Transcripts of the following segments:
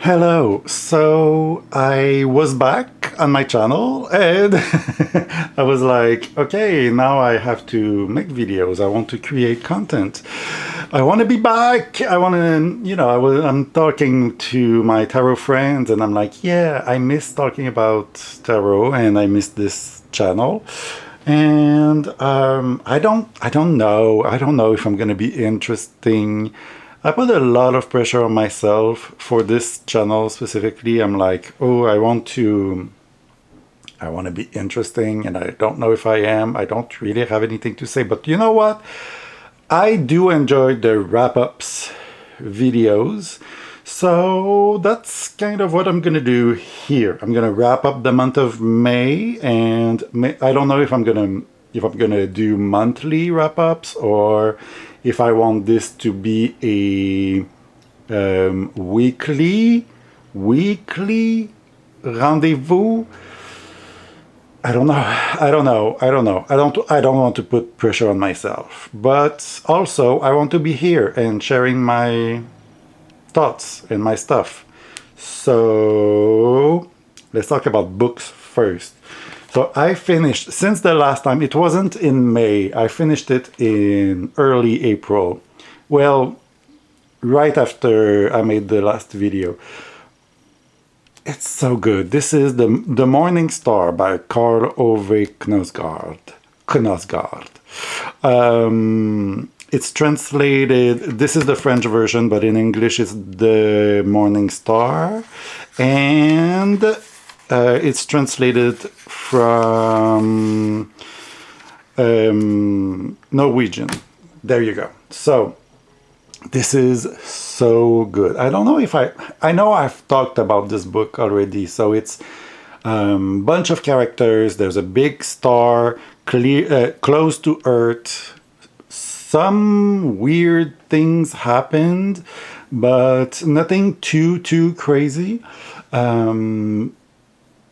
Hello. So I was back on my channel and I was like, okay, now I have to make videos. I want to create content. I want to be back. I want to, I'm talking to my tarot friends and I'm like, yeah, I miss talking about tarot and I miss this channel. And I don't know if I'm going to be interesting. I put a lot of pressure on myself for this channel specifically. I'm like, oh, I want to be interesting, and I don't know if I am. I don't really have anything to say, but you know what? I do enjoy the wrap-ups videos. So that's kind of what I'm gonna do here. I'm gonna wrap up the month of May, and I don't know if I'm gonna do monthly wrap-ups or if I want this to be a weekly rendezvous. I don't know. I don't want to put pressure on myself, but also I want to be here and sharing my thoughts and my stuff. So let's talk about books first. So I finished, since the last time, it wasn't in May, I finished it in early April. Well, right after I made the last video. It's so good. This is The Morning Star by Karl Ove Knausgaard. It's translated, this is the French version, but in English it's The Morning Star. And it's translated from Norwegian. There you go. So this is so good. I don't know if I know I've talked about this book already. So it's bunch of characters. There's a big star, close to Earth. Some weird things happened, but nothing too crazy.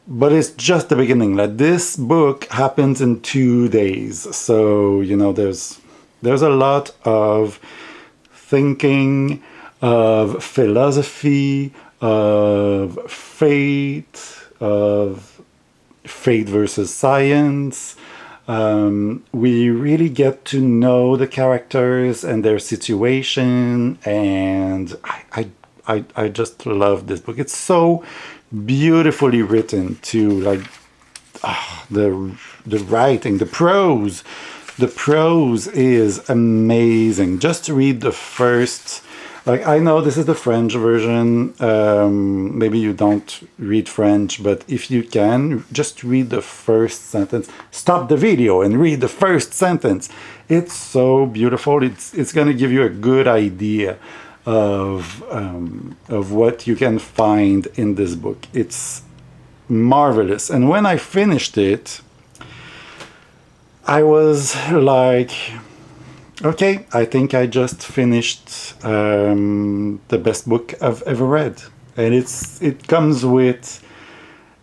But it's just the beginning. Like, this book happens in 2 days. So, there's a lot of thinking, of philosophy, of fate versus science. We really get to know the characters and their situation, and I just love this book. It's so beautifully written too, like the writing, the prose. The prose is amazing. Just read the first, like, I know this is the French version. Maybe you don't read French, but if you can, just read the first sentence. Stop the video and read the first sentence. It's so beautiful. It's going to give you a good idea of what you can find in this book. It's marvelous. And when I finished it, I was like, okay, I think I just finished the best book I've ever read. And it comes with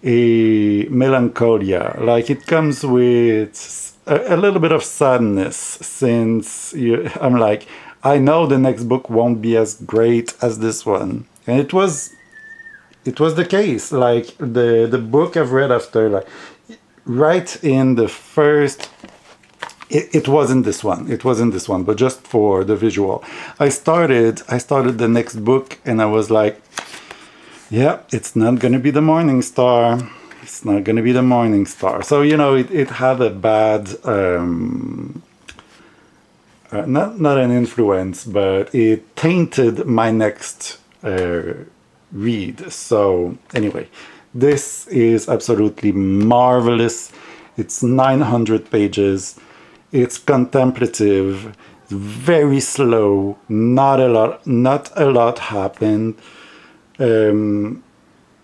a melancholia, like it comes with a little bit of sadness, since I'm like, I know the next book won't be as great as this one. And it was the case. Like, the book I've read after, like, right in the first, it wasn't this one, but just for the visual. I started the next book and I was like, yeah, it's not going to be The Morning Star. It's not going to be The Morning Star. So, it had a bad, not an influence, but it tainted my next read. So anyway, this is absolutely marvelous. It's 900 pages. It's contemplative, it's very slow, not a lot happened.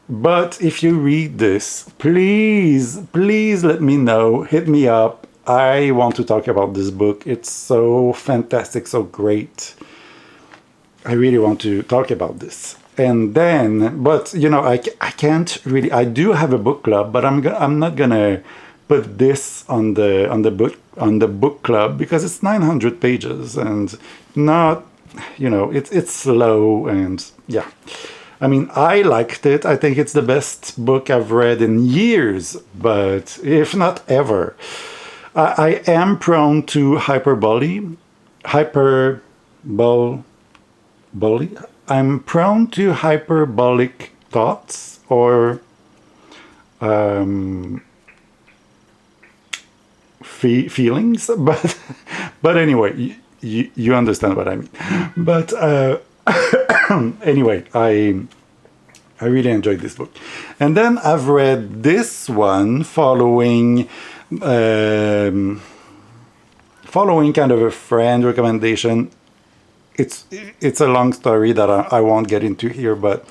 But if you read this, please let me know, hit me up. I want to talk about this book. It's so fantastic, so great. I really want to talk about this. And then, but I can't really. I do have a book club, but I'm not gonna put this on the book club because it's 900 pages and not, it's slow, and yeah. I mean, I liked it. I think it's the best book I've read in years, but if not ever. I am prone to hyperbole, I'm prone to hyperbolic thoughts or um, feelings, but anyway, you understand what I mean. But anyway, I really enjoyed this book, and then I've read this one um, following kind of a friend recommendation. It's a long story that I won't get into here, but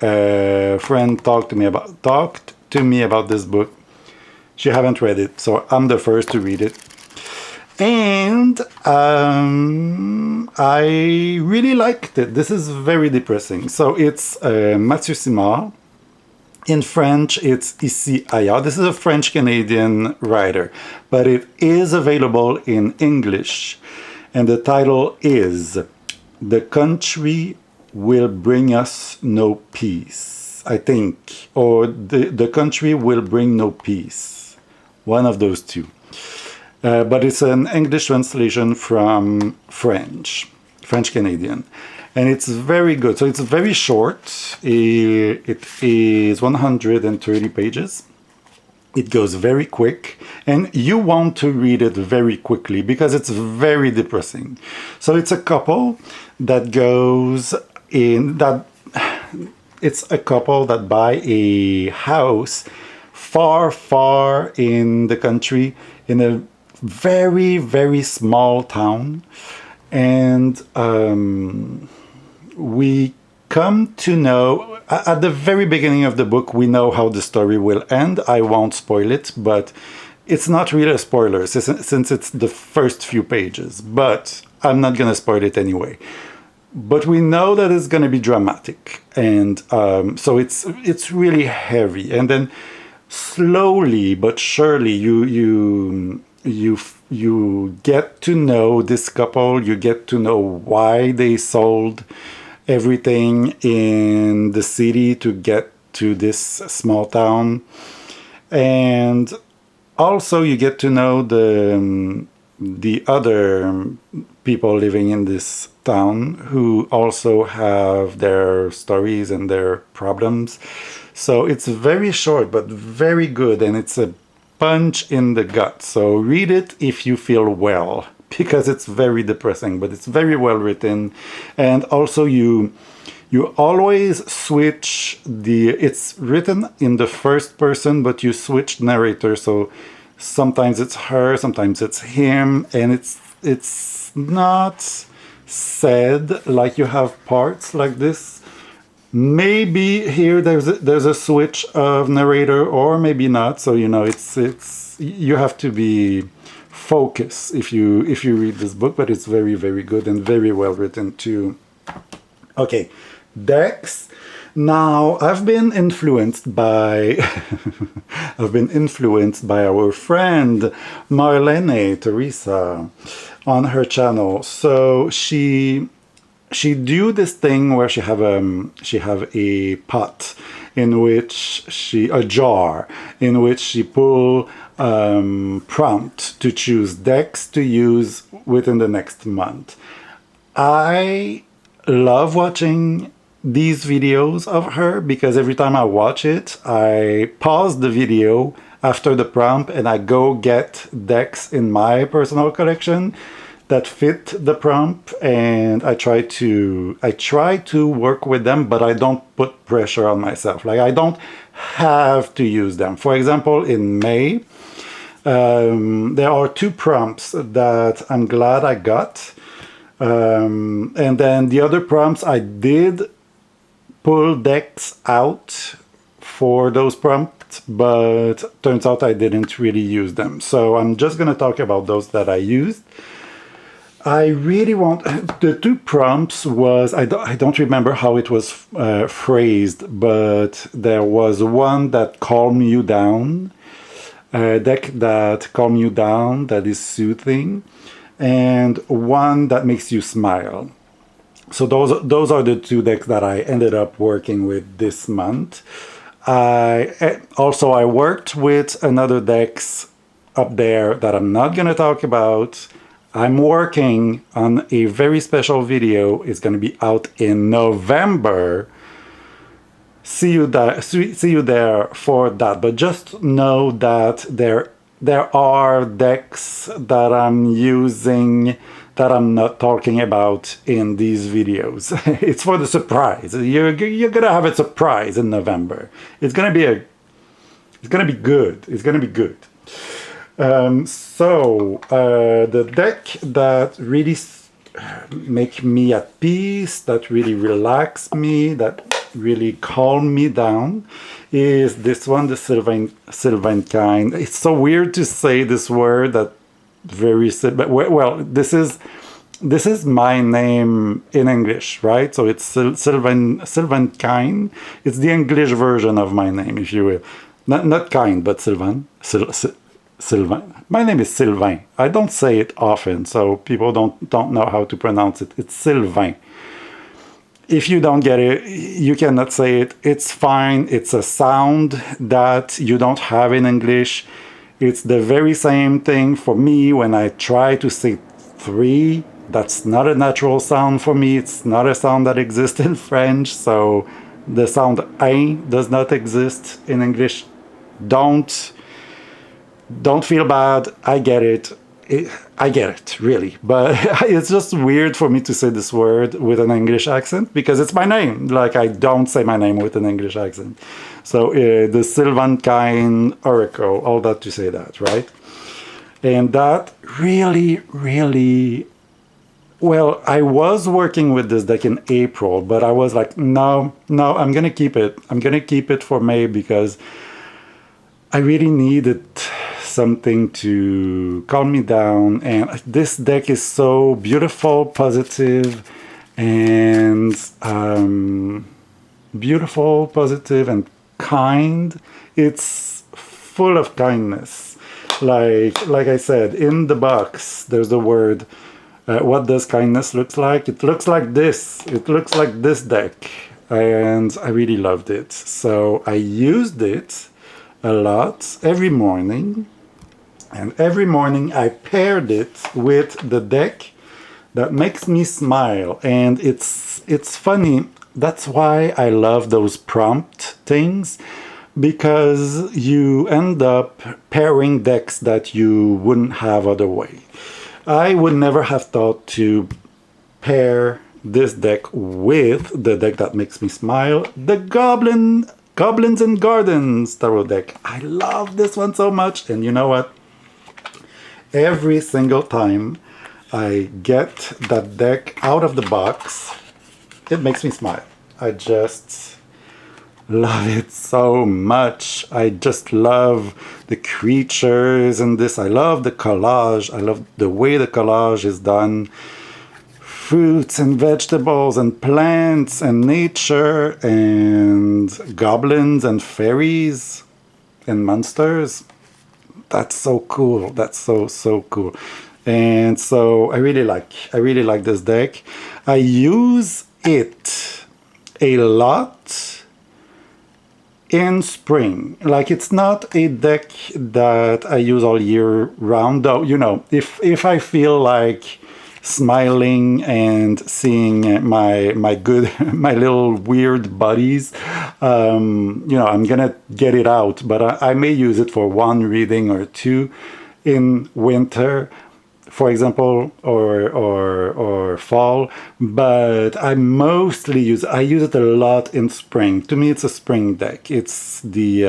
a friend talked to me about this book. She haven't read it, so I'm the first to read it. And I really liked it. This is very depressing. So it's Mathieu Simard. In French, it's Ici Aya. This is a French-Canadian writer, but it is available in English. And the title is The Country Will Bring Us No Peace, I think. Or The Country Will Bring No Peace. One of those two. But it's an English translation from French-Canadian. And it's very good. So it's very short. It is 130 pages. It goes very quick, and you want to read it very quickly because it's very depressing. So it's a couple that goes in that it's a couple that buy a house far, far in the country in a very, very small town, and we come to know at the very beginning of the book, we know how the story will end. I won't spoil it, but it's not really a spoiler since it's the first few pages, but I'm not going to spoil it anyway. But we know that it's going to be dramatic, and so it's really heavy. And then slowly but surely you get to know this couple. You get to know why they sold everything in the city to get to this small town, and also you get to know the other people living in this town who also have their stories and their problems. So it's very short but very good, and it's a punch in the gut. So read it if you feel well, because it's very depressing, but it's very well written. And also you always switch it's written in the first person, but you switch narrator. So sometimes it's her, sometimes it's him, and it's not said like you have parts like this. Maybe here there's a switch of narrator, or maybe not. So it's you have to be focused if you read this book, but it's very, very good and very well written too. Okay, Dex. Now I've been influenced by our friend Marlene Teresa on her channel. So she do this thing where she have a pot in which a jar in which she pull prompt to choose decks to use within the next month. I love watching these videos of her because every time I watch it, I pause the video after the prompt and I go get decks in my personal collection that fit the prompt, and I try to work with them, but I don't put pressure on myself. Like, I don't have to use them. For example, in May, there are 2 prompts that I'm glad I got. And then the other prompts, I did pull decks out for those prompts, but turns out I didn't really use them. So I'm just going to talk about those that I used. I really want the 2 prompts was I don't remember how it was phrased, but there was one that calmed you down, a deck that calms you down, that is soothing, and one that makes you smile. So those are the two decks that I ended up working with this month. I worked with another decks up there that I'm not gonna talk about. I'm working on a very special video. It's gonna be out in November. See you there for that. But just know that there are decks that I'm using that I'm not talking about in these videos. It's for the surprise. You're gonna have a surprise in November. It's gonna be good. It's gonna be good. The deck that really make me at peace, that really relax me, that really calm me down, is this one, the Sylvain. It's so weird to say this word, that very but well, this is my name in English, right? So it's Sylvain It's the English version of my name, if you will. Not kind, but Sylvain. Sylvain. My name is Sylvain. I don't say it often, so people don't know how to pronounce it. It's Sylvain. If you don't get it, you cannot say it. It's fine. It's a sound that you don't have in English. It's the very same thing for me when I try to say 3. That's not a natural sound for me. It's not a sound that exists in French. So the sound ein does not exist in English. Don't feel bad. I get it. I get it, really. But it's just weird for me to say this word with an English accent because it's my name. Like, I don't say my name with an English accent. So the Sylvain Oracle, all that to say that, right? And that really, really... Well, I was working with this deck in April, but I was like, no, I'm going to keep it. I'm going to keep it for May because I really needed something to calm me down. And this deck is so beautiful, positive, and kind. It's full of kindness. Like I said, in the box, there's the word, what does kindness look like? It looks like this. It looks like this deck. And I really loved it. So I used it a lot every morning. And every morning I paired it with the deck that makes me smile. And it's funny. That's why I love those prompt things, because you end up pairing decks that you wouldn't have other way. I would never have thought to pair this deck with the deck that makes me smile, the Goblins and Gardens tarot deck. I love this one so much. And you know what? Every single time I get that deck out of the box, it makes me smile. I just love it so much. I just love the creatures in this. I love the collage. I love the way the collage is done. Fruits and vegetables and plants and nature and goblins and fairies and monsters. That's so cool. That's so cool. And so I really like this deck. I use it a lot in spring. Like, it's not a deck that I use all year round, though. You know, if I feel like smiling and seeing my my little weird buddies, I'm gonna get it out. But I may use it for one reading or two in winter, for example, or fall. But I use it a lot in spring. To me, it's a spring deck. It's the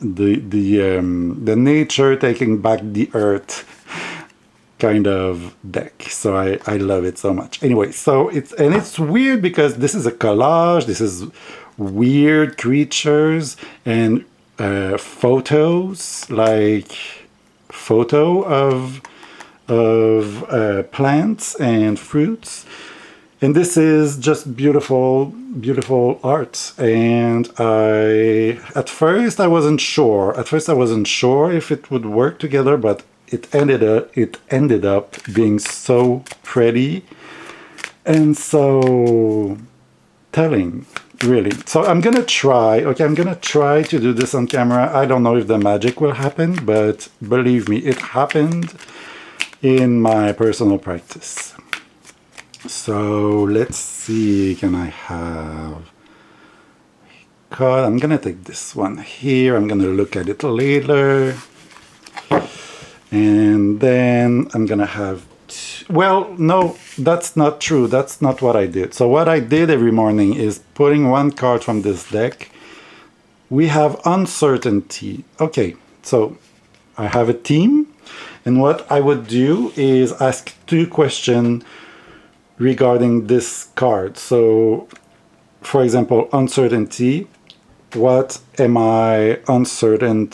nature taking back the earth kind of deck. So I love it so much. Anyway, so it's weird because this is a collage. This is weird creatures and photos, like photo of plants and fruits. And this is just beautiful art. And at first I wasn't sure if it would work together, but it ended up being so pretty. And so telling, really. So I'm gonna try, okay, I'm gonna try to do this on camera. I don't know if the magic will happen, but believe me, it happened in my personal practice. So let's see, can I have card? I'm gonna take this one here. I'm gonna look at it later. And then I'm gonna have, well, no, that's not true. That's not what I did. So what I did every morning is putting one card from this deck. We have uncertainty. Okay, so I have a team, and what I would do is ask 2 questions regarding this card. So, for example, uncertainty. What am I uncertain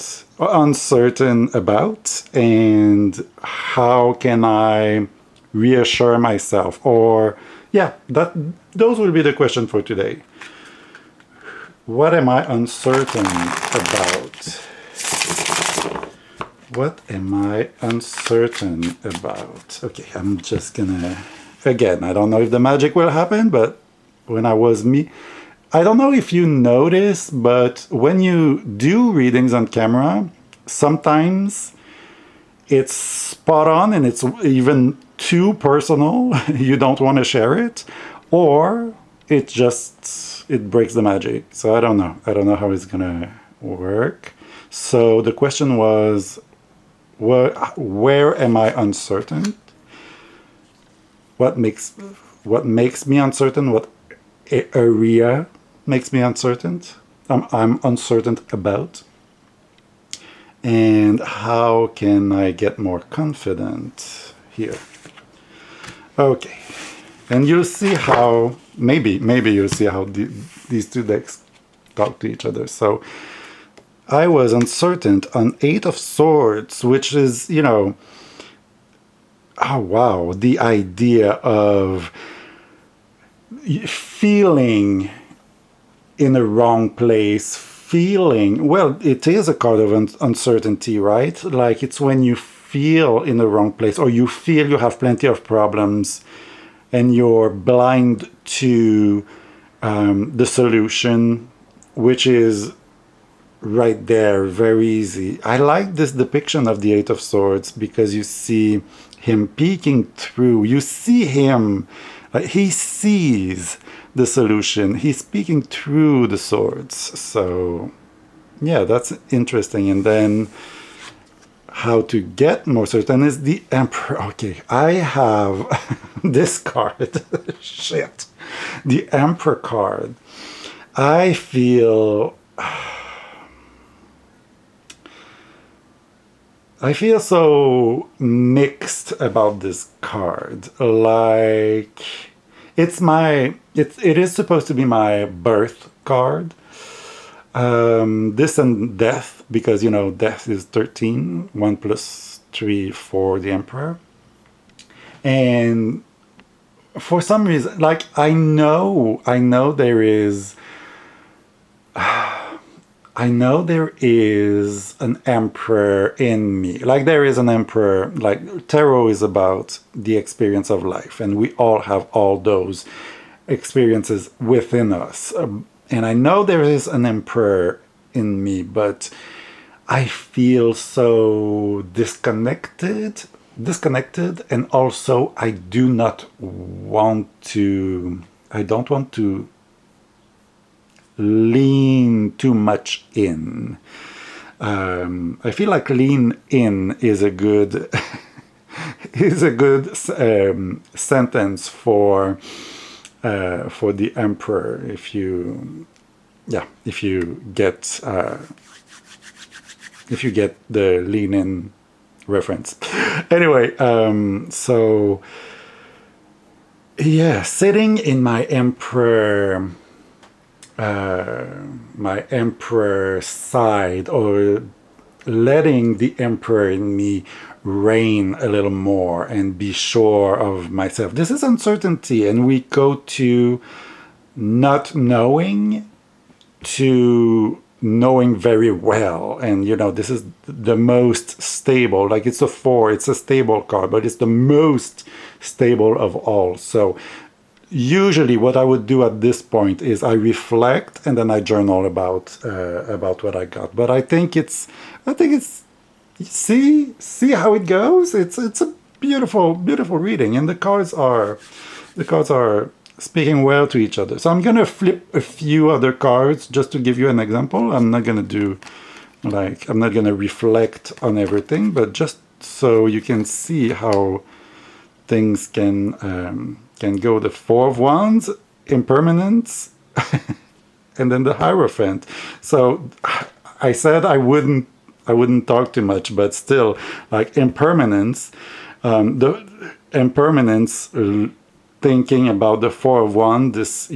about, and how can I reassure myself? Or yeah, those will be the question for today. What am I uncertain about? What am I uncertain about? Okay, I'm just gonna, again, I don't know if the magic will happen, but when I was me, I don't know if you notice, but when you do readings on camera, sometimes it's spot on and it's even too personal. You don't want to share it, or it breaks the magic. So I don't know. I don't know how it's gonna work. So the question was, where am I uncertain? What makes me uncertain? What area makes me uncertain? I'm uncertain about. And how can I get more confident here? Okay, and you'll see how, maybe you'll see how these 2 decks talk to each other. So I was uncertain on 8 of Swords, which is, you know, oh wow, the idea of feeling in the wrong place, feeling, well, it is a card of uncertainty, right? Like, it's when you feel in the wrong place, or you feel you have plenty of problems and you're blind to the solution, which is right there, very easy. I like this depiction of the 8 of Swords because you see him peeking through. You see him, he sees the solution. He's peeking through the swords. So yeah, that's interesting. And then how to get more certain is the Emperor. Okay, I have this card. Shit. The Emperor card. I feel so mixed about this card. Like, it is supposed to be my birth card. This and death, because, you know, death is 13, 1 plus 3 for the Emperor. And for some reason, like, I know there is an emperor in me. Like, there is an emperor. Like, tarot is about the experience of life, and we all have all those experiences within us. And I know there is an emperor in me, but I feel so disconnected, and also I don't want to lean too much in. I feel like lean in is a good sentence for the Emperor. If you get the lean in reference. Anyway, so yeah, sitting in my Emperor side, or letting the Emperor in me reign a little more and be sure of myself. This is uncertainty, and we go to not knowing to knowing very well. And, you know, this is the most stable. Like, it's a 4, it's a stable card, but it's the most stable of all. So usually what I would do at this point is I reflect and then I journal about what I got. But I think it's see how it goes. It's a beautiful reading, and the cards are speaking well to each other. So I'm gonna flip a few other cards just to give you an example. I'm not gonna do I'm not gonna reflect on everything, but just so you can see how things can go. The Four of Wands, Impermanence, and then the Hierophant. So I said I wouldn't talk too much, but still, like Impermanence, the Impermanence, thinking about the Four of Wands,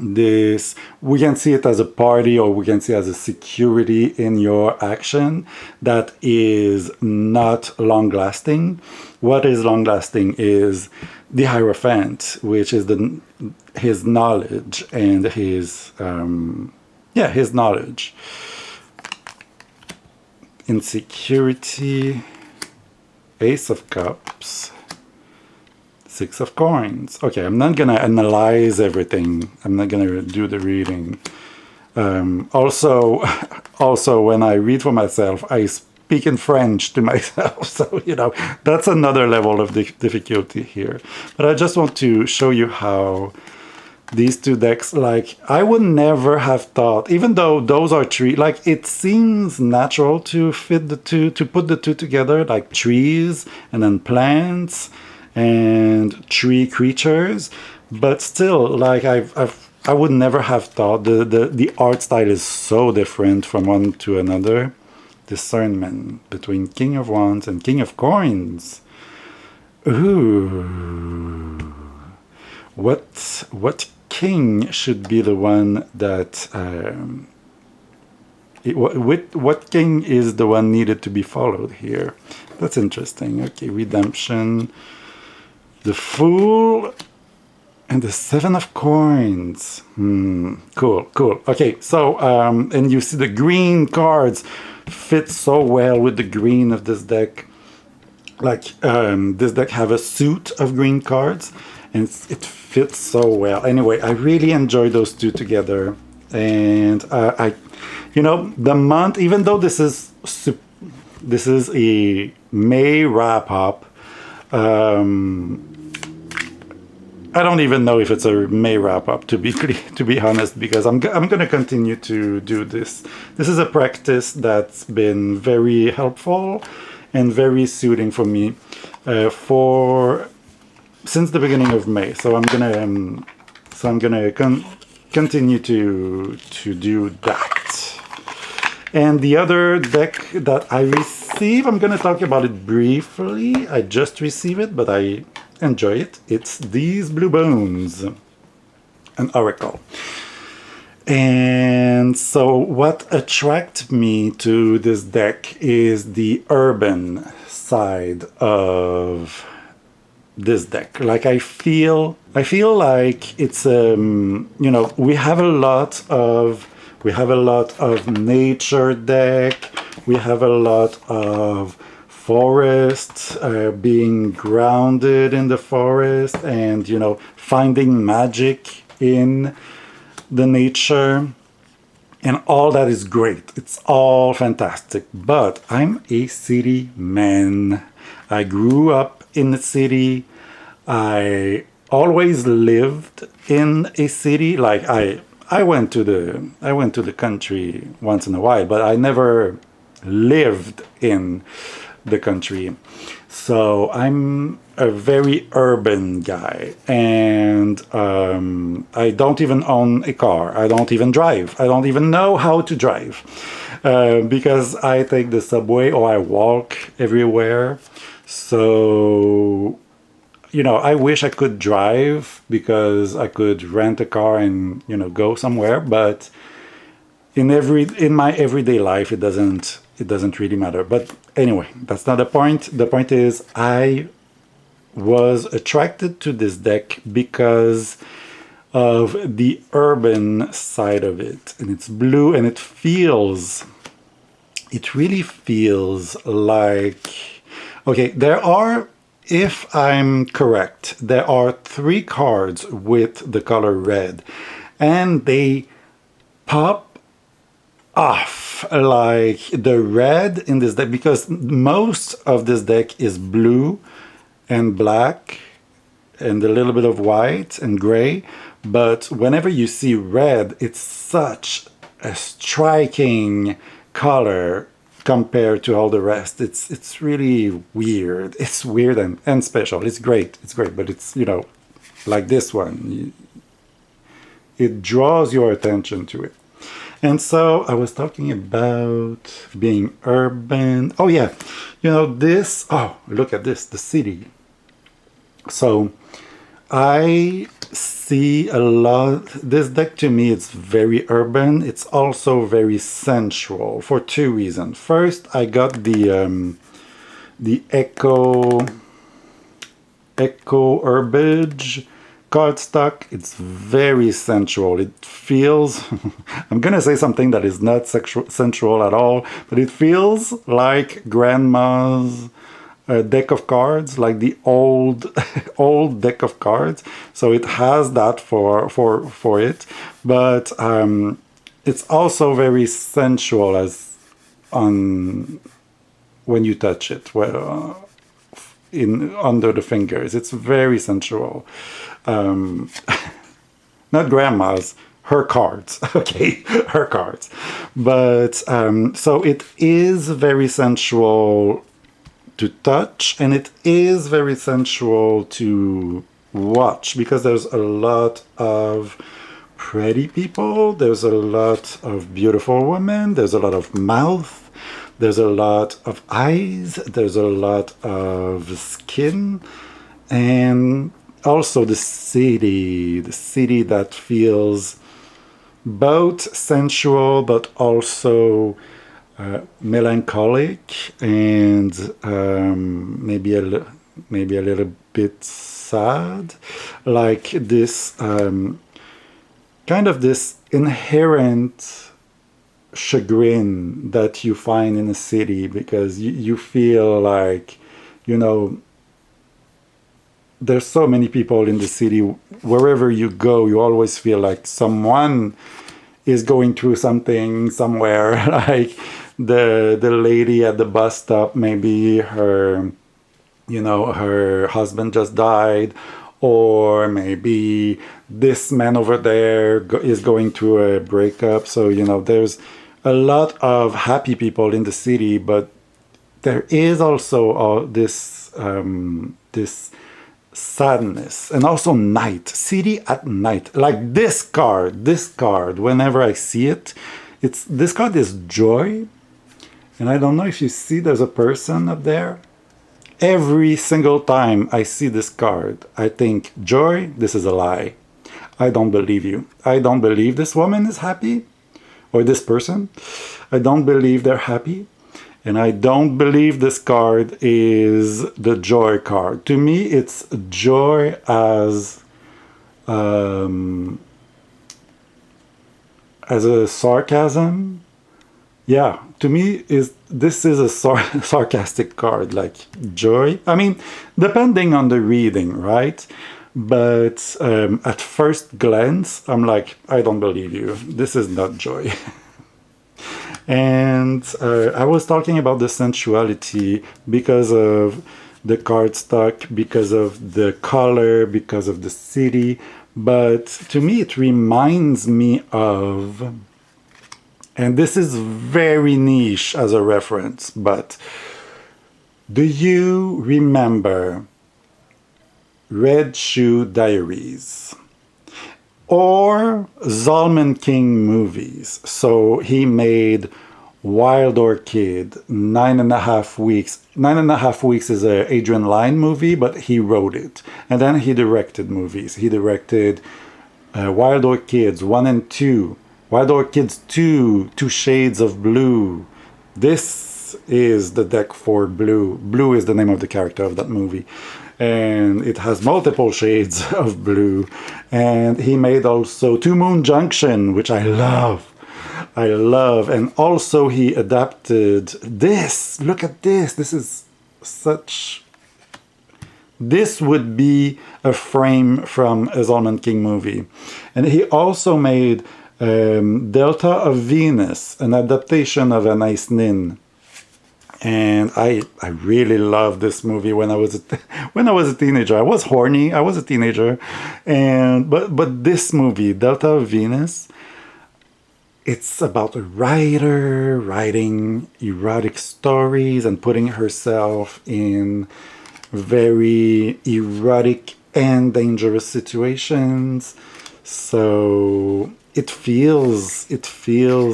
this we can see it as a party, or we can see it as a security in your action that is not long lasting. What is long lasting is the Hierophant, which is his knowledge and his knowledge. Insecurity, Ace of Cups, Six of Coins. Okay, I'm not gonna analyze everything. I'm not gonna do the reading. Also, when I read for myself, I speak in French to myself. So, that's another level of difficulty here. But I just want to show you how these two decks, like, I would never have thought, even though those are trees, like, it seems natural to fit the two, to put the two together, like trees and then plants and tree creatures, but still, like, I would never have thought. The art style is so different from one to another. Discernment between King of Wands and King of Coins. Ooh, what king should be the one that what king is the one needed to be followed here? That's interesting. Okay, Redemption, the Fool, and the Seven of Coins. Cool. Okay, so and you see the green cards fit so well with the green of this deck. Like, this deck have a suit of green cards, and it fits so well. Anyway, I really enjoy those two together, and the month, even though this is a May wrap up. I don't even know if it's a May wrap up, to be honest, because I'm going to continue to do this. This is a practice that's been very helpful and very soothing for me since the beginning of May. So I'm gonna continue to do that. And the other deck that I received, I'm gonna talk about it briefly. I just received it, but I enjoy it. It's these Blue Bones, an Oracle. And so what attracted me to this deck is the urban side of this deck. Like, I feel like it's we have a lot of nature deck. We have a lot of forest, being grounded in the forest, and finding magic in the nature, and all that is great. It's all fantastic. But I'm a city man. I grew up in the city. I always lived in a city. Like, I went to the country once in a while, but I never lived in the country. So I'm a very urban guy, and I don't even own a car. I don't even drive. I don't even know how to drive because I take the subway or I walk everywhere. So, I wish I could drive because I could rent a car and, go somewhere. But in my everyday life, it doesn't really matter. But anyway, that's not the point. The point is, I was attracted to this deck because of the urban side of it. And it's blue, and it really feels like, okay, there are if I'm correct, there are 3 cards with the color red, and they pop off like the red in this deck, because most of this deck is blue and black and a little bit of white and gray. But whenever you see red, it's such a striking color compared to all the rest. It's really weird. It's weird and special. It's great. It's great. But it's, like this one, it draws your attention to it. And so I was talking about being urban. Oh yeah, this, oh, look at this, the city. So I see a lot, this deck to me, it's very urban. It's also very sensual for 2 reasons. First, I got the Echo Herbage cardstock. It's very sensual. It feels, I'm gonna say something that is not sensual at all, but it feels like grandma's deck of cards, like the old old deck of cards. So it has that for it, but it's also very sensual as on when you touch it, well, in under the fingers. It's very sensual. Not grandma's, her cards. Okay, her cards. But so it is very sensual to touch, and it is very sensual to watch, because there's a lot of pretty people, there's a lot of beautiful women, there's a lot of mouth, there's a lot of eyes, there's a lot of skin, and also the city that feels both sensual but also melancholic, and maybe a little bit sad, like this kind of this inherent chagrin that you find in a city, because you feel like, there's so many people in the city. Wherever you go, you always feel like someone is going through something somewhere. Like the lady at the bus stop, maybe her husband just died, or maybe this man over there is going through a breakup. So there's a lot of happy people in the city, but there is also this sadness, and also night, city at night. Like this card, whenever I see it, this card is joy. And I don't know if you see, there's a person up there. Every single time I see this card, I think, joy, this is a lie. I don't believe you. I don't believe this woman is happy, or this person. I don't believe they're happy. And I don't believe this card is the joy card. To me, it's joy as a sarcasm. Yeah, to me, this is a sarcastic card, like joy. I mean, depending on the reading, right? But at first glance, I'm like, I don't believe you. This is not joy. And I was talking about the sensuality because of the cardstock, because of the color, because of the city. But to me, it reminds me of, and this is very niche as a reference, but do you remember Red Shoe Diaries? Or Zalman King movies. So he made Wild Orchid, 9.5 Weeks. 9.5 Weeks is a Adrian Lyne movie, but he wrote it. And then he directed movies. He directed Wild Orchids 1 and 2, Wild Orchids 2, Two Shades of Blue. This is the deck for Blue. Blue is the name of the character of that movie. And it has multiple shades of blue. And he made also Two Moon Junction, which I love. And also he adapted this. Look at this. This is such this would be a frame from a Zalman King movie. And he also made Delta of Venus, an adaptation of Anais Nin. And I really loved this movie when I was when I was a teenager. I was horny. I was a teenager, and but this movie, Delta of Venus, it's about a writer writing erotic stories and putting herself in very erotic and dangerous situations. So it feels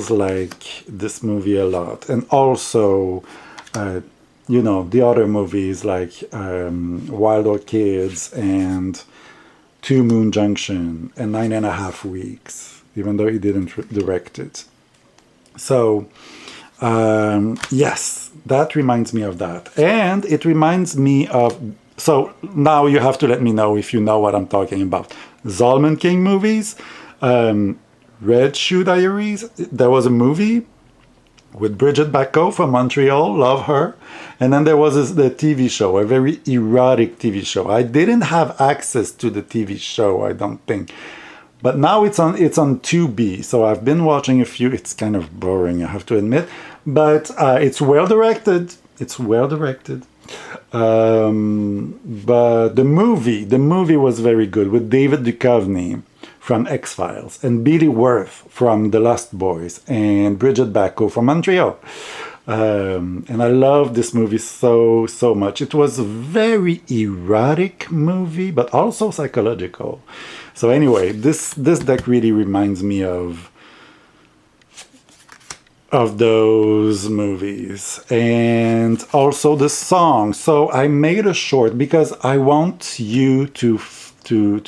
like this movie a lot. And also, you know, the other movies like Wild Orchids and Two Moon Junction and 9.5 Weeks, even though he didn't direct it. So yes, that reminds me of that. And it reminds me of, so now you have to let me know if you know what I'm talking about. Zalman King movies, Red Shoe Diaries, there was a movie with Bridget Bacot from Montreal, love her. And then there was the TV show, a very erotic TV show. I didn't have access to the TV show, I don't think. But now it's on Tubi, so I've been watching a few. It's kind of boring, I have to admit. But it's well directed. It's well directed. But the movie was very good with David Duchovny from X-Files and Billy Wirth from The Lost Boys and Bridget Bacot from Montreal. And I love this movie so much. It was a very erotic movie, but also psychological. So anyway, this deck really reminds me of those movies, and also the song. So I made a short because I want you to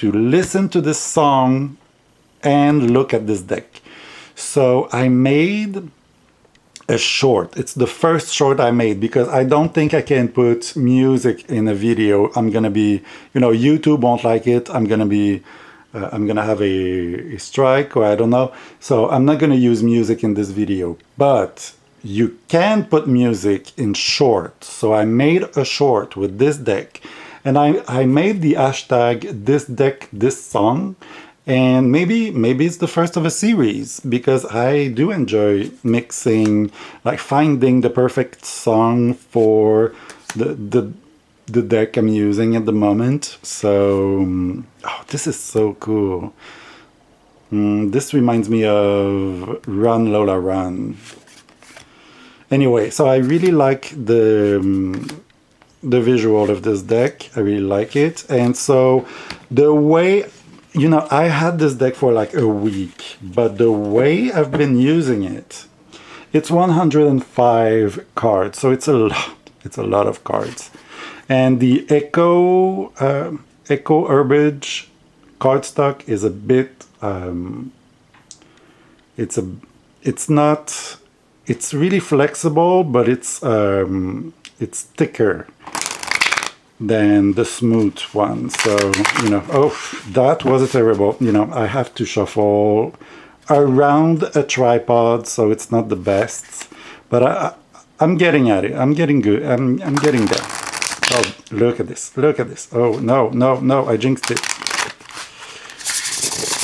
listen to this song and look at this deck. So I made a short. It's the first short I made because I don't think I can put music in a video. I'm gonna be, you know, YouTube won't like it. I'm gonna have a strike, or I don't know. So I'm not gonna use music in this video, but you can put music in short. So I made a short with this deck, and I made the hashtag this deck, this song. And maybe it's the first of a series, because I do enjoy mixing, like finding the perfect song for the deck I'm using at the moment. So, oh, this is so cool. This reminds me of Run Lola Run. Anyway, so I really like the visual of this deck. I really like it. And so the way, you know, I had this deck for like a week, but the way I've been using it, it's 105 cards. So it's a lot of cards. And the Echo Herbage cardstock is a bit, it's really flexible, but it's thicker than the smooth one. So, you know, oh, that was a terrible, you know, I have to shuffle around a tripod, so it's not the best, but I'm getting at it. I'm getting good. I'm getting there. Oh, look at this. Look at this. Oh, no, I jinxed it.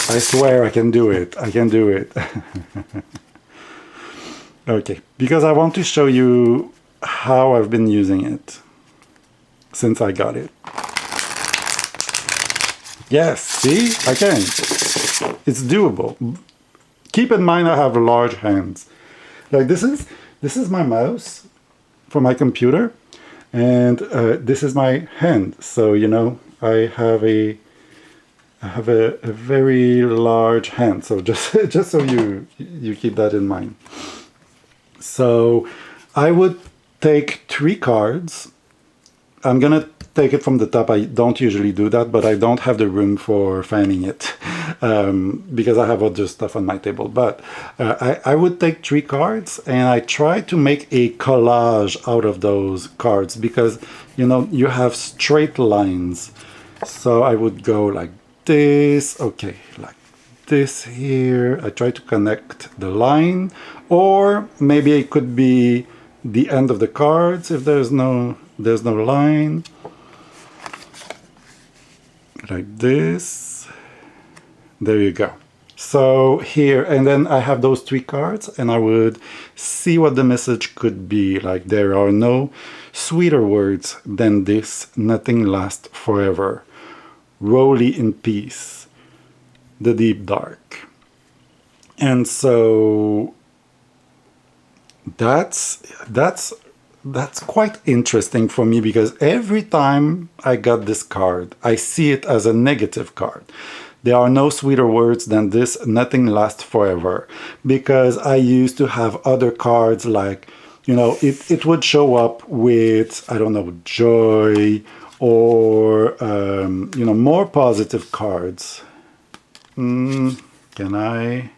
I swear I can do it. I can do it. Okay, because I want to show you how I've been using it since I got it. Yes, see? I can. It's doable. Keep in mind I have large hands. Like this is my mouse for my computer. And this is my hand, so you know I have a very large hand. So just so you keep that in mind. So I would take 3 cards. I'm gonna take it from the top. I don't usually do that, but I don't have the room for fanning it because I have other stuff on my table. But I would take 3 cards, and I try to make a collage out of those cards because, you know, you have straight lines. So I would go like this, okay, like this here. I try to connect the line, or maybe it could be the end of the cards if there's no line. like this. There you go. So here, and then I have those 3 cards, and I would see what the message could be. Like, there are no sweeter words than this, nothing lasts forever. Rolly in peace, the deep dark. And so that's quite interesting for me, because every time I got this card, I see it as a negative card. There are no sweeter words than this, nothing lasts forever. Because I used to have other cards like, you know, it would show up with, I don't know, joy, or, you know, more positive cards. Can I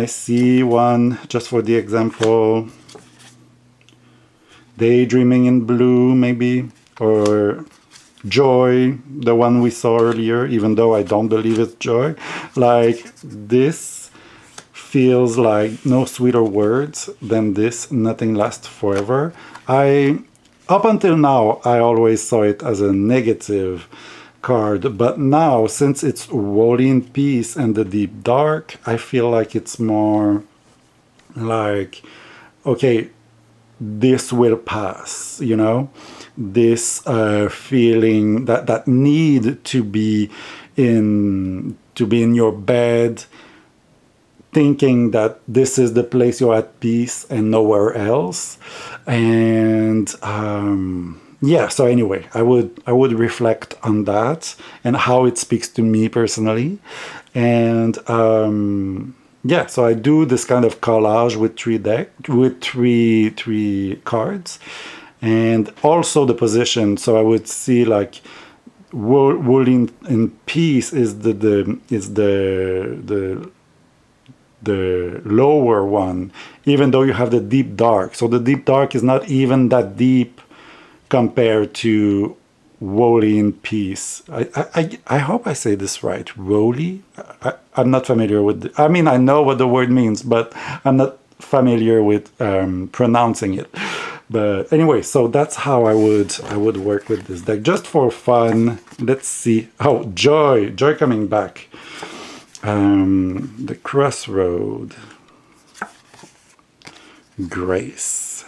see one just for the example? Daydreaming in blue, maybe, or joy, the one we saw earlier, even though I don't believe it's joy. Like, this feels like no sweeter words than this, nothing lasts forever. Up until now, I always saw it as a negative card, but now, since it's Rolly in peace and the deep dark, I feel like it's more like, okay, this will pass, you know, this feeling, that need to be in your bed, thinking that this is the place you're at peace and nowhere else. And yeah, so anyway, I would reflect on that and how it speaks to me personally. And yeah, so I do this kind of collage with three cards, and also the position. So I would see like wool in peace is the lower one, even though you have the deep dark. So the deep dark is not even that deep compared to Rolly in peace. I hope I say this right. Rolly? I'm not familiar with I mean, I know what the word means, but I'm not familiar with pronouncing it. But anyway, so that's how I would work with this deck, just for fun. Let's see. Oh, joy coming back. The crossroad. Grace.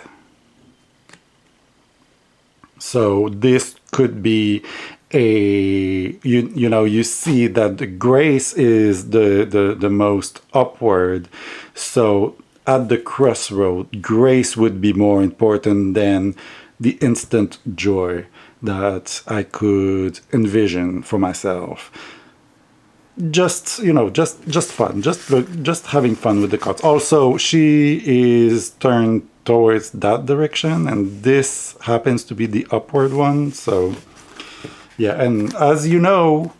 So this could be you know, you see that the grace is the most upward. So at the crossroad, grace would be more important than the instant joy that I could envision for myself. Just, you know, just fun, just having fun with the cards. Also, she is turned towards that direction, and this happens to be the upward one. So yeah, and as you know,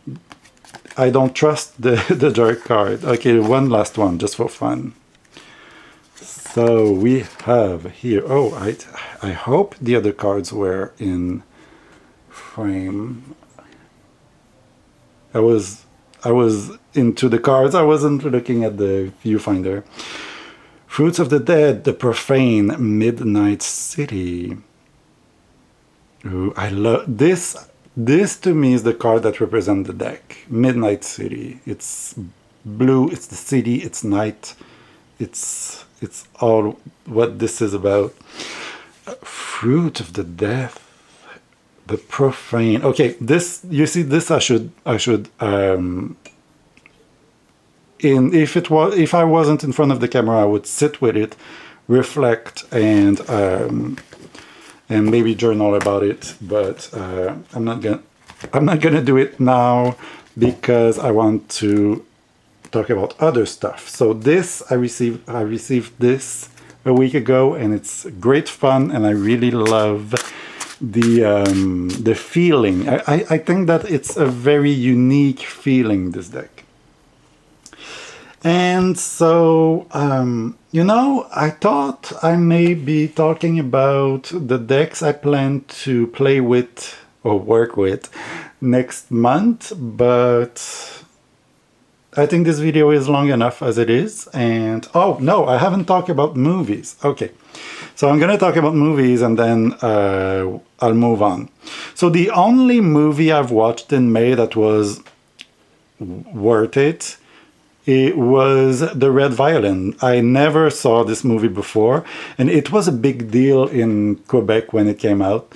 I don't trust the dark card. Okay, one last one just for fun. So we have here, oh, I hope the other cards were in frame. I was into the cards, I wasn't looking at the viewfinder. Fruits of the Dead, the Profane, Midnight City. Ooh, I love this. This to me is the card that represents the deck. Midnight City. It's blue, it's the city, it's night. It's all what this is about. Fruit of the Death, the Profane. Okay, this, you see, this I should if I wasn't in front of the camera, I would sit with it, reflect, and maybe journal about it. But I'm not gonna do it now because I want to talk about other stuff. So this I received this a week ago, and it's great fun, and I really love the feeling. I think that it's a very unique feeling, this deck. And so, you know, I thought I may be talking about the decks I plan to play with or work with next month, but I think this video is long enough as it is. And oh no, I haven't talked about movies. Okay, So I'm going to talk about movies and then I'll move on. So the only movie I've watched in May that was worth it, it was The Red Violin. I never saw this movie before, and it was a big deal in Quebec when it came out.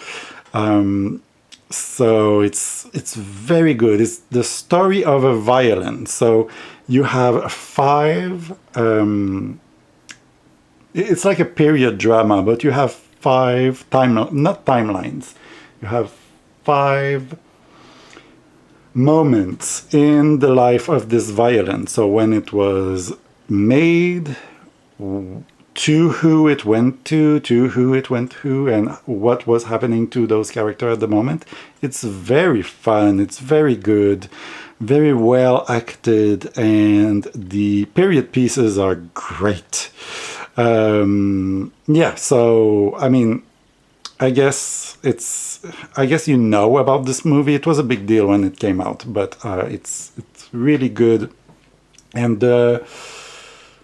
So it's very good. It's the story of a violin. So you have five. It's like a period drama, but you have five not timelines. You have five moments in the life of this violin. So when it was made, to who it went to who it went to, and what was happening to those characters at the moment. It's very fun. It's very good, very well acted, and the period pieces are great. Yeah, so I mean, I guess you know about this movie. It was a big deal when it came out, but it's really good. And the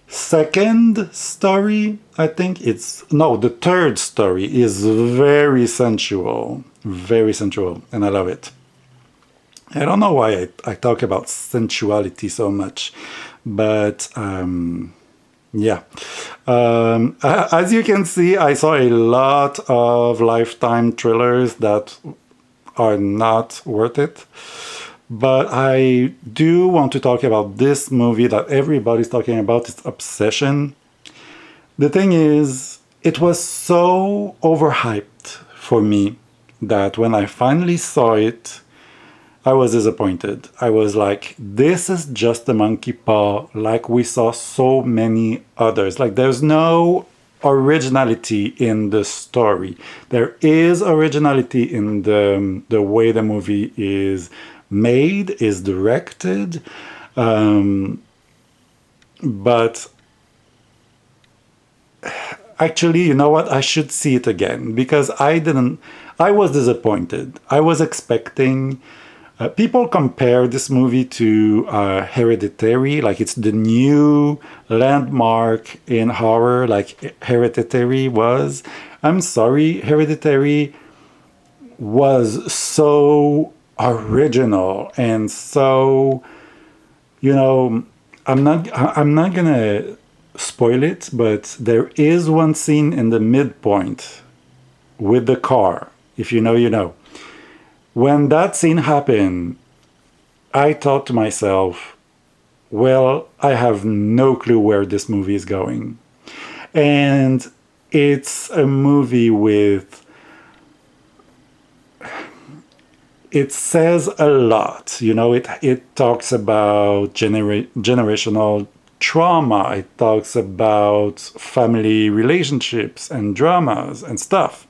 second story, I think the third story is very sensual, and I love it. I don't know why I talk about sensuality so much, but yeah. As you can see, I saw a lot of Lifetime thrillers that are not worth it. But I do want to talk about this movie that everybody's talking about. It's Obsession. The thing is, it was so overhyped for me that when I finally saw it, I was disappointed. I was like, this is just a monkey paw, like we saw so many others. Like, there's no originality in the story. There is originality in the way the movie is made, is directed, but actually, you know what? I should see it again because I was disappointed. I was expecting. People compare this movie to Hereditary, like it's the new landmark in horror, like Hereditary was. I'm sorry, Hereditary was so original and so, I'm not gonna spoil it, but there is one scene in the midpoint with the car. If you know, you know. When that scene happened, I thought to myself, well, I have no clue where this movie is going. And it's a movie it says a lot. It talks about generational trauma. It talks about family relationships and dramas and stuff.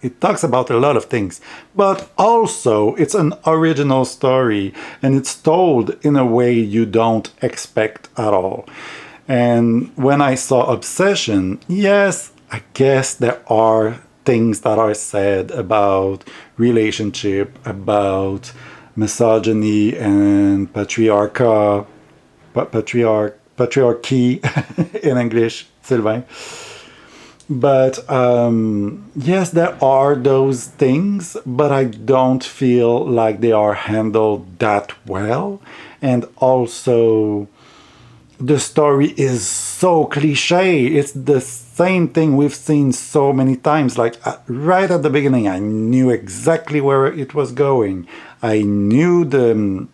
It talks about a lot of things, but also it's an original story and it's told in a way you don't expect at all. And when I saw Obsession, yes, I guess there are things that are said about relationship, about misogyny and patriarchy in English, Sylvain. But yes, there are those things, but I don't feel like they are handled that well. And also, the story is so cliche. It's the same thing we've seen so many times. Like right at the beginning, I knew exactly where it was going. I knew the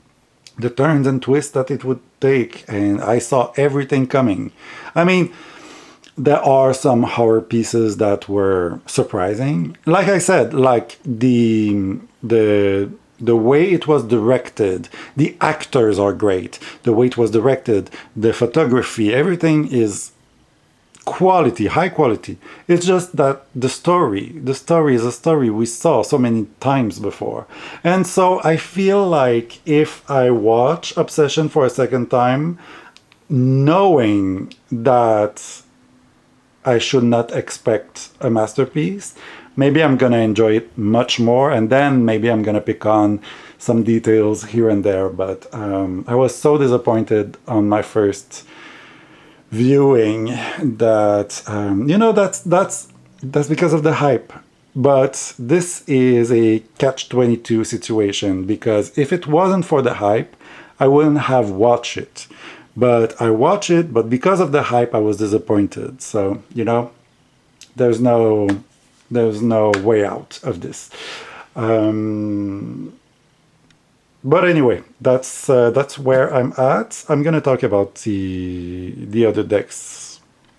turns and twists that it would take, and I saw everything coming. I mean, there are some horror pieces that were surprising. Like I said, like the way it was directed, the actors are great. The way it was directed, the photography, everything is quality, high quality. It's just that the story is a story we saw so many times before. And so I feel like if I watch Obsession for a second time, knowing that I should not expect a masterpiece, maybe I'm going to enjoy it much more, and then maybe I'm going to pick on some details here and there. But I was so disappointed on my first viewing that that's because of the hype. But this is a catch-22 situation, because if it wasn't for the hype, I wouldn't have watched it. But I watched it, but because of the hype, I was disappointed. So, there's no way out of this. But anyway, that's where I'm at. I'm gonna talk about the other decks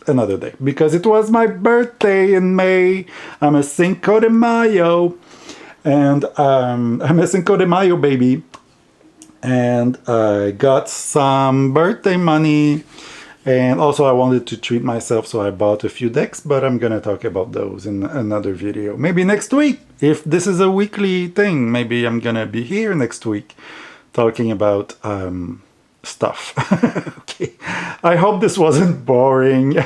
another day, because it was my birthday in May. I'm a Cinco de Mayo, and I'm a Cinco de Mayo baby, and I got some birthday money, and also I wanted to treat myself, so I bought a few decks, but I'm gonna talk about those in another video, maybe next week. If this is a weekly thing, maybe I'm gonna be here next week talking about stuff. Okay, I hope this wasn't boring.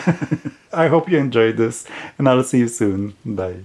I hope you enjoyed this, and I'll see you soon. Bye.